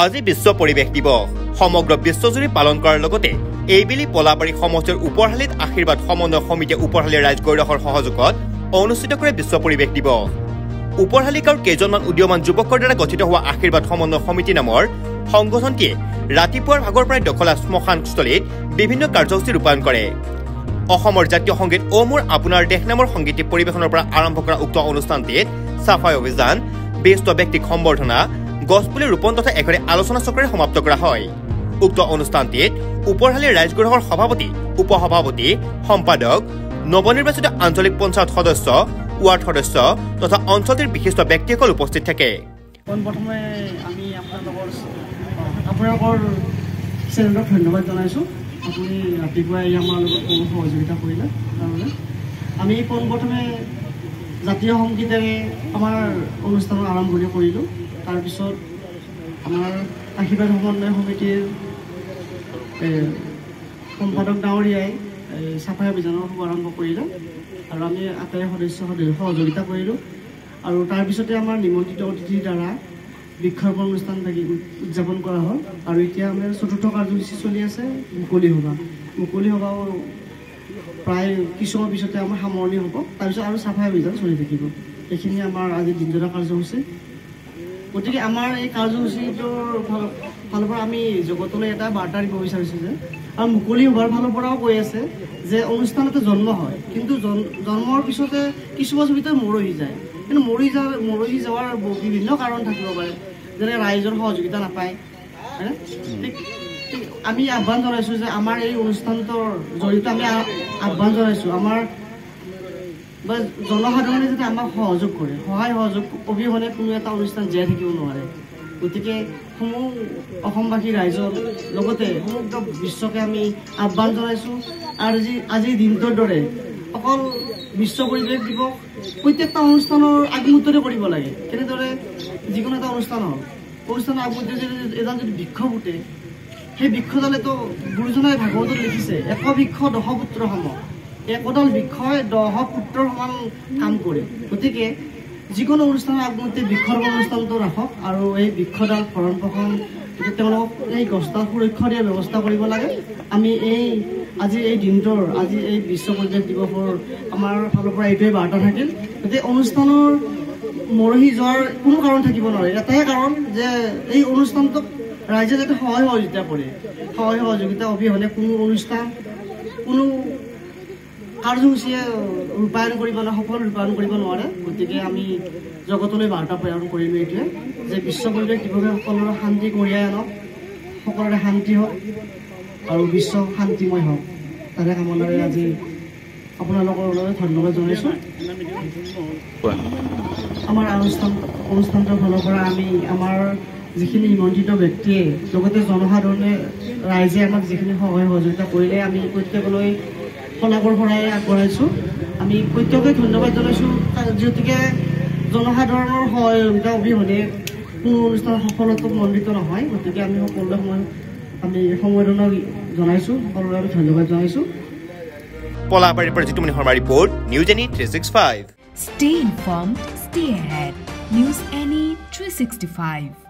আজি বিশ্ব পৰিৱেশ দিৱস সমগ্ৰ বিশ্বজুৰি পালন কৰাৰ লগতে এইবেলি পলাবাৰী সমষ্টিৰ ওপৰহালিত আশীৰ্বাদ সমন্বয় সমিতিয়ে ওপৰহালি ৰাইজ গৌৰৱৰ সহযোগত অনুষ্ঠিত কৰে বিশ্ব পৰিৱেশ দিৱস। ওপৰহালি গাঁৱৰ কেইজনমান উদীয়মান যুৱকৰ দ্বাৰা গঠিত হোৱা আশীৰ্বাদ সমন্বয় সমিতি নামৰ সংগঠনটিয়ে ৰাতিপুৱাৰ ভাগৰ পৰাই দখলা শ্মশানস্থলীত বিভিন্ন কাৰ্যসূচী ৰূপায়ণ কৰে। অসমৰ জাতীয় সংগীত অ মোৰ আপোনাৰ দেশ নামৰ সংগীত পৰিৱেশনৰ পৰা আৰম্ভ কৰা উক্ত অনুষ্ঠানটিত চাফাই অভিযান, বিশিষ্ট ব্যক্তিক সম্বৰ্ধনা, গছপুলি ৰোপণ তথা একেৰে আলোচনা চক্ৰে সমাপ্ত কৰা হয়। উক্ত অনুষ্ঠানটিত ওপৰহালি ৰাইজ গৌৰৱৰ সভাপতি, উপসভাপতি, সম্পাদক, নৱনিৰ্বাচিত আঞ্চলিক পঞ্চায়ত সদস্য, ৱাৰ্ড সদস্য তথা অঞ্চলটিৰ বিশিষ্ট ব্যক্তিসকল উপস্থিত থাকে। প্ৰথমে আমি আপোনালোকৰ চেনেলক ধন্যবাদ জনাইছোঁ। আপুনি ৰাতিপুৱাই আমাৰ লগত সহযোগিতা কৰিলে কাৰণে আমি পোনপ্ৰথমে জাতীয় সংগীতেৰে আমাৰ অনুষ্ঠানৰ আৰম্ভণি কৰিলোঁ। তাৰপিছত আমাৰ আশীৰ্বাদ সমন্বয় সমিতিৰ সম্পাদক ডাঙৰীয়াই চাফাই অভিযানৰ শুভাৰম্ভ কৰিলে আৰু আমি আটাই সদস্য সহযোগিতা কৰিলোঁ। আৰু তাৰপিছতে আমাৰ নিমন্ত্ৰিত অতিথিৰ দ্বাৰা বৃক্ষৰোপণ অনুষ্ঠান উদযাপন কৰা হ'ল। আৰু এতিয়া আমাৰ চতুৰ্থ কাৰ্যসূচী চলি আছে মুকলি সভাও প্ৰায় কিছু সময়ৰ পিছতে আমাৰ সামৰণি হ'ব। তাৰপিছত আৰু চাফাই অভিযান চলি থাকিব। এইখিনি আমাৰ আজিৰ দিনজোৰা কাৰ্যসূচী। গতিকে আমাৰ এই কাৰ্যসূচীটোৰ ফালৰ পৰা আমি জগতলৈ এটা বাৰ্তা দিব বিচাৰিছোঁ যে, আৰু মুকলি সভাৰ ফালৰ পৰাও কৈ আছে যে অনুষ্ঠান এটা জন্ম হয়, কিন্তু জন্মৰ পিছতে কিছু বছৰ ভিতৰত মৰহি যায়। কিন্তু মৰহি যোৱাৰ বিভিন্ন কাৰণ থাকিব পাৰে, যেনে ৰাইজৰ সহযোগিতা নাপায়। আমি আহ্বান জনাইছোঁ যে আমাৰ এই অনুষ্ঠানটোৰ জৰিয়তে আমি আহ্বান জনাইছোঁ আমাৰ বা জনসাধাৰণে যাতে আমাক সহযোগ কৰে। সহায় সহযোগ অবিহনে কোনো এটা অনুষ্ঠান জীয়াই থাকিব নোৱাৰে। গতিকে সমূহ অসমবাসী ৰাইজৰ লগতে সমগ্ৰ বিশ্বকে আমি আহ্বান জনাইছোঁ। আৰু আজিৰ দিনটোৰ দৰে অকল বিশ্ব পৰিৱেশ দিৱস প্ৰত্যেকটা অনুষ্ঠানৰ আগমুহূৰ্ততে কৰিব লাগে। কেনেদৰে যিকোনো এটা অনুষ্ঠানৰ আগমুহূৰ্ততে এজন যদি বৃক্ষ পুতে, সেই বৃক্ষডালেতো গুৰুজনাই ভাগৱতত লিখিছে, এক বৃক্ষ 10 পুত্ৰ সম। একোডাল বৃক্ষই 10 পুত্ৰৰ সমান কাম কৰে। গতিকে যিকোনো অনুষ্ঠানৰ আগমুহূৰ্তে বৃক্ষৰোপণ অনুষ্ঠানটো ৰাখক আৰু এই বৃক্ষডাল ভৰণ পোষণ তেওঁলোকক এই গছডাল সুৰক্ষা দিয়াৰ ব্যৱস্থা কৰিব লাগে। আমি আজি এই দিনটোৰ আজি এই বিশ্ব পৰিৱেশ দিৱসৰ আমাৰ ফালৰ পৰা এইটোৱে বাৰ্তা থাকিল যে অনুষ্ঠানৰ মৰহি যোৱাৰ কোনো কাৰণ থাকিব নোৱাৰে। এটাই কাৰণ যে এই অনুষ্ঠানটোক ৰাইজে যাতে সহায় সহযোগিতা কৰে। সহায় সহযোগিতা অবিহনে কোনো অনুষ্ঠান কোনো কাৰ্যসূচীয়ে সফল ৰূপায়ণ কৰিব নোৱাৰে। গতিকে আমি জগতলৈ বাৰ্তা প্ৰেৰণ কৰিলোঁ এইটোৱে যে বিশ্ব পৰিৱেশ দিৱসে সকলোৰে শান্তি কঢ়িয়াই আনক, সকলোৰে শান্তি হওক আৰু বিশ্ব শান্তিময় হওক, তাৰে কামনাৰে আজি আপোনালোকৰ ধন্যবাদ জনাইছোঁ। আমাৰ অনুষ্ঠানটোৰ ফালৰ পৰা আমি আমাৰ যিখিনি নিমন্ত্ৰিত ব্যক্তিয়ে লগতে জনসাধাৰণে ৰাইজে আমাক যিখিনি সহায় সহযোগিতা কৰিলে আমি প্ৰত্যেকলৈ শলাগৰ শৰাই আগবঢ়াইছোঁ। আমি প্ৰত্যেকে ধন্যবাদ জনাইছোঁ, যিহেতুকে জনসাধাৰণৰ সহযোগিতা অবিহনে কোনো অনুষ্ঠান সফলতাত মণ্ডিত নহয়। গতিকে আমি সকলোৰে আমি সম্বৰ্ধনা জনাইছোঁ, সকলোৰে আমি ধন্যবাদ জনাইছোঁ। পলাবাৰীৰ পৰা জিতুমণি শৰ্মাৰ report, news any 365। Stay informed, stay ahead. News Any 365.